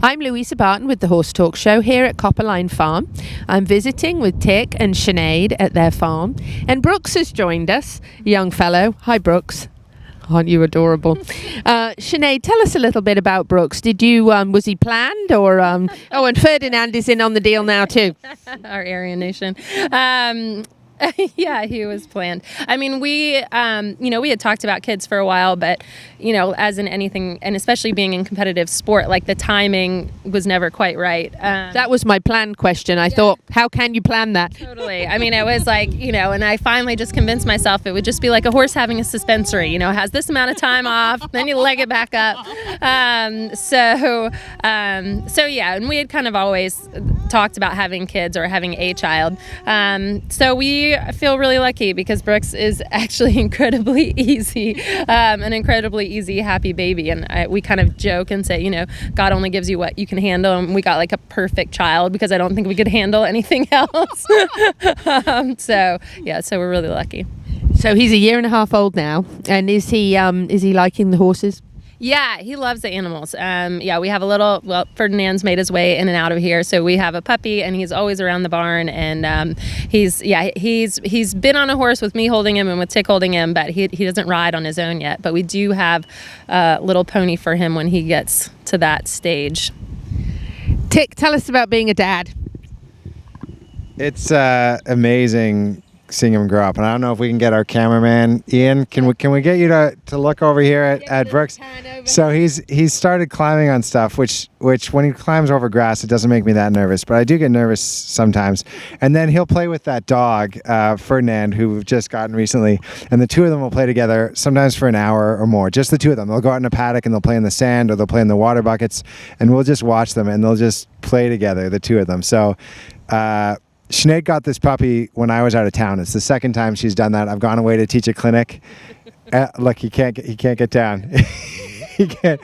I'm Louisa Barton with the Horse Talk Show here at Copperline Farm. I'm visiting with Tik and Sinead at their farm, and Brooks has joined us, young fellow. Hi, Brooks. Aren't you adorable? Sinead, tell us a little bit about Brooks. Did you, was he planned or, oh, and Ferdinand is in on the deal now too. Our Aryan nation. Yeah, he was planned. I mean, we had talked about kids for a while, but, as in anything, and especially being in competitive sport, like the timing was never quite right. That was my planned question. I thought, how can you plan that? Totally. I mean, it was like, and I finally just convinced myself it would just be like a horse having a suspensory, has this amount of time off, then you leg it back up. So yeah, and we had kind of always talked about having kids or having a child. So we feel really lucky because Brooks is actually incredibly easy, an incredibly easy, happy baby. And we kind of joke and say, God only gives you what you can handle. And we got like a perfect child because I don't think we could handle anything else. So we're really lucky. So he's a year and a half old now. And is he liking the horses? Yeah, he loves the animals. We have Ferdinand's made his way in and out of here, so we have a puppy, and he's always around the barn. And he's been on a horse with me holding him and with Tik holding him, but he doesn't ride on his own yet. But we do have a little pony for him when he gets to that stage. Tik, tell us about being a dad. It's amazing seeing him grow up, and I don't know if we can get our cameraman Ian. Can we get you to look over here at Brooks? So he's started climbing on stuff, which when he climbs over grass, it doesn't make me that nervous, but I do get nervous sometimes. And then he'll play with that dog, Ferdinand, who we've just gotten recently, and the two of them will play together sometimes for an hour or more. Just the two of them. They'll go out in a paddock and they'll play in the sand or they'll play in the water buckets, and we'll just watch them and they'll just play together, the two of them. So Sinead got this puppy when I was out of town. It's the second time she's done that. I've gone away to teach a clinic. Look, he can't get down. He can't.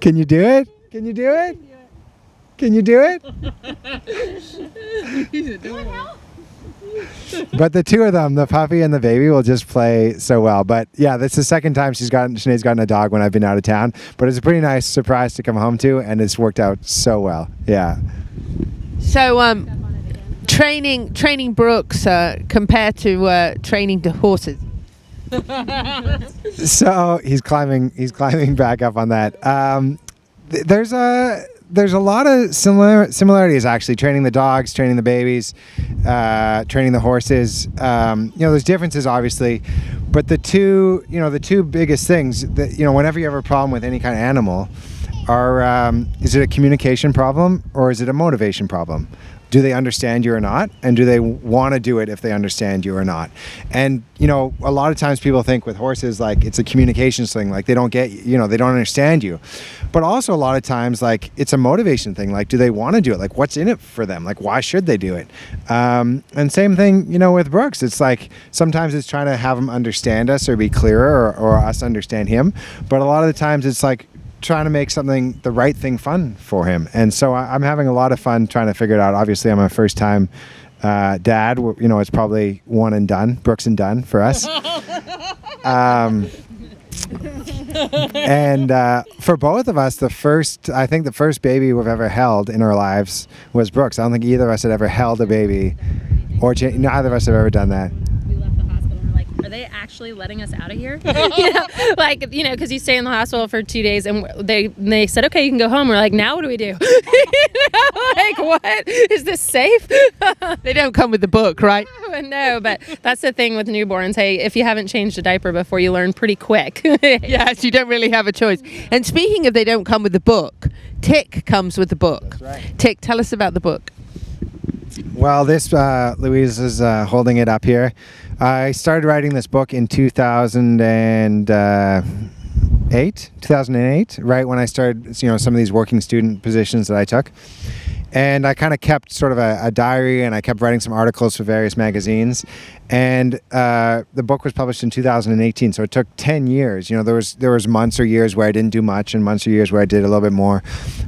Can you do it? Can you do it? Can you do it? But the two of them, the puppy and the baby, will just play so well. But yeah, that's the second time Sinead's gotten a dog when I've been out of town. But it's a pretty nice surprise to come home to, and it's worked out so well. Yeah. So, training Brooks compared to training the horses. So he's climbing back up on that. There's a lot of similarities actually. Training the dogs, training the babies, training the horses. There's differences obviously, but the two biggest things that whenever you have a problem with any kind of animal. Is it a communication problem or is it a motivation problem? Do they understand you or not? And do they want to do it if they understand you or not? And, a lot of times people think with horses, like it's a communications thing, like they don't get, they don't understand you. But also a lot of times, like it's a motivation thing. Like, do they want to do it? Like, what's in it for them? Like, why should they do it? And same thing, with Brooks. It's like sometimes it's trying to have him understand us or be clearer or us understand him. But a lot of the times it's like, trying to make the right thing fun for him. And so I'm having a lot of fun trying to figure it out. Obviously, I'm a first time dad. It's probably one and done, Brooks and done for us. And for both of us, the first baby we've ever held in our lives was Brooks. I don't think either of us had ever held a baby, or neither of us have ever done that. Are they actually letting us out of here? Because you stay in the hospital for 2 days, and they said, okay, you can go home. We're like, now what do we do? What? Is this safe? They don't come with the book, right? No, but that's the thing with newborns. Hey, if you haven't changed a diaper before, you learn pretty quick. Yes, you don't really have a choice. And speaking of they don't come with the book, Tik comes with the book. That's right. Tik, tell us about the book. Well, this, Louise is holding it up here. I started writing this book in 2008, right when I started, some of these working student positions that I took. And I kind of kept sort of a diary, and I kept writing some articles for various magazines. And the book was published in 2018, so it took 10 years. There was months or years where I didn't do much, and months or years where I did a little bit more.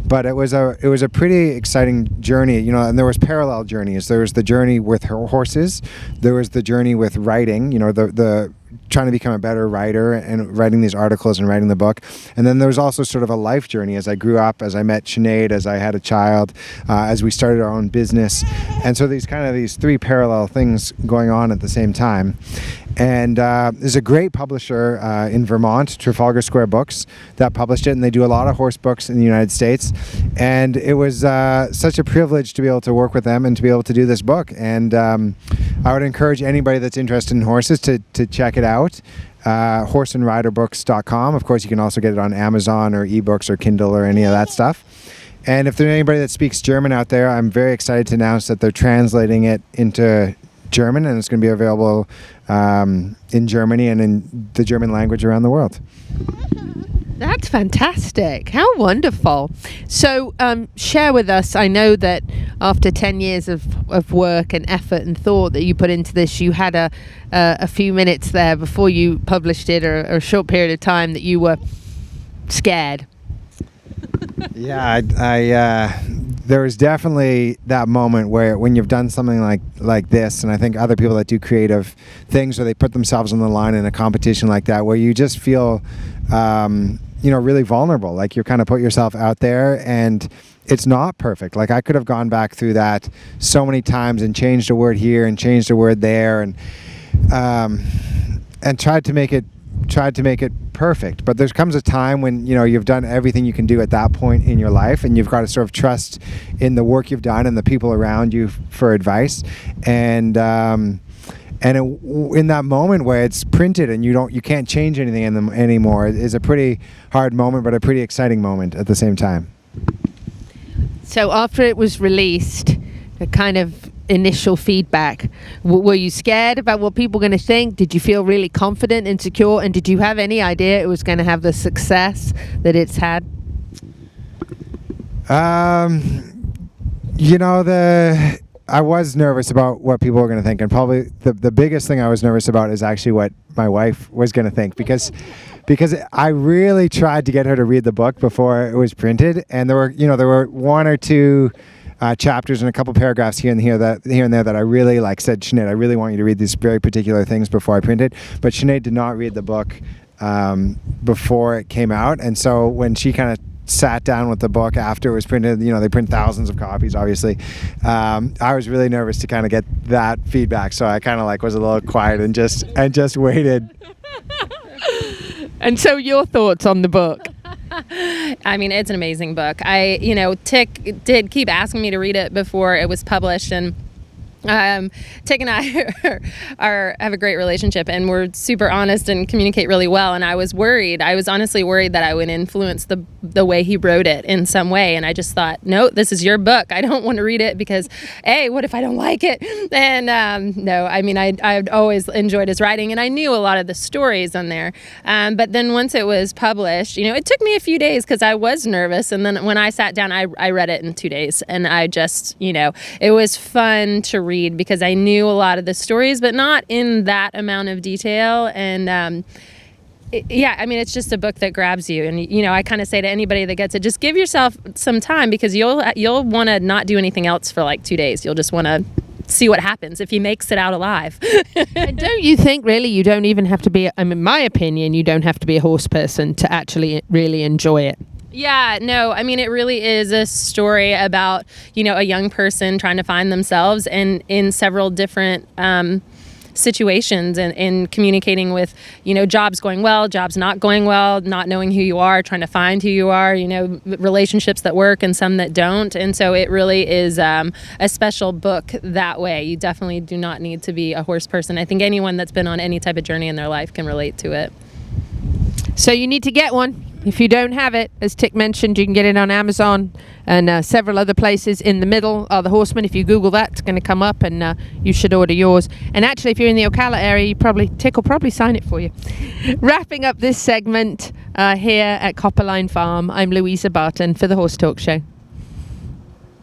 But it was a pretty exciting journey, and there was parallel journeys. There was the journey with horses. There was the journey with writing, the trying to become a better writer and writing these articles and writing the book. And then there was also sort of a life journey as I grew up, as I met Sinead, as I had a child, as we started our own business. And so these three parallel things going on at the same time. And there's a great publisher in Vermont, Trafalgar Square Books, that published it, and they do a lot of horse books in the United States. And it was such a privilege to be able to work with them and to be able to do this book. And I would encourage anybody that's interested in horses to check it out. horseandriderbooks.com. Of course, you can also get it on Amazon or ebooks or Kindle or any of that stuff. And if there's anybody that speaks German out there, I'm very excited to announce that they're translating it into German, and it's going to be available in Germany and in the German language around the world. That's fantastic. How wonderful. So share with us, I know that after 10 years of work and effort and thought that you put into this, you had a few minutes there before you published it, or a short period of time, that you were scared. Yeah, I there was definitely that moment where when you've done something like this, and I think other people that do creative things, or they put themselves on the line in a competition like that, where you just feel really vulnerable, like you're kind of put yourself out there, and it's not perfect. Like, I could have gone back through that so many times and changed a word here and changed a word there, and tried to make it perfect. But there comes a time when you've done everything you can do at that point in your life, and you've got to sort of trust in the work you've done and the people around you for advice. And in that moment where it's printed and you can't change anything in them anymore, is a pretty hard moment, but a pretty exciting moment at the same time. So after it was released, the kind of initial feedback, were you scared about what people were going to think? Did you feel really confident and secure? And did you have any idea it was going to have the success that it's had? I was nervous about what people were going to think, and probably the biggest thing I was nervous about is actually what my wife was going to think, because I really tried to get her to read the book before it was printed, and there were one or two chapters and a couple paragraphs here and there that I really said, Sinead, I really want you to read these very particular things before I print it. But Sinead did not read the book before it came out, and so when she kind of sat down with the book after it was printed, they print thousands of copies, obviously. I was really nervous to kind of get that feedback, so I kind of was a little quiet and just waited. And so, your thoughts on the book? I mean, it's an amazing book. Tik did keep asking me to read it before it was published, and Tik and I have a great relationship, and we're super honest and communicate really well. And I was worried. I was honestly worried that I would influence the way he wrote it in some way. And I just thought, no, this is your book. I don't want to read it because, what if I don't like it? And no, I mean, I'd always enjoyed his writing, and I knew a lot of the stories on there. But then once it was published, it took me a few days because I was nervous. And then when I sat down, I read it in 2 days, and I just, it was fun to read because I knew a lot of the stories, but not in that amount of detail. And it's just a book that grabs you. And I kind of say to anybody that gets it, just give yourself some time, because you'll want to not do anything else for 2 days. You'll just want to see what happens if he makes it out alive. And don't you think really you don't even have to be, in my opinion, you don't have to be a horse person to actually really enjoy it? Yeah, no, I mean, it really is a story about, a young person trying to find themselves and in several different situations, and in communicating with, jobs going well, jobs not going well, not knowing who you are, trying to find who you are, relationships that work and some that don't. And so it really is a special book that way. You definitely do not need to be a horse person. I think anyone that's been on any type of journey in their life can relate to it. So you need to get one. If you don't have it, as Tik mentioned, you can get it on Amazon and several other places. In the middle are the Horsemen. If you Google that, it's going to come up, and you should order yours. And actually, if you're in the Ocala area, Tik will probably sign it for you. Wrapping up this segment here at Copperline Farm, I'm Louisa Barton for the Horse Talk Show.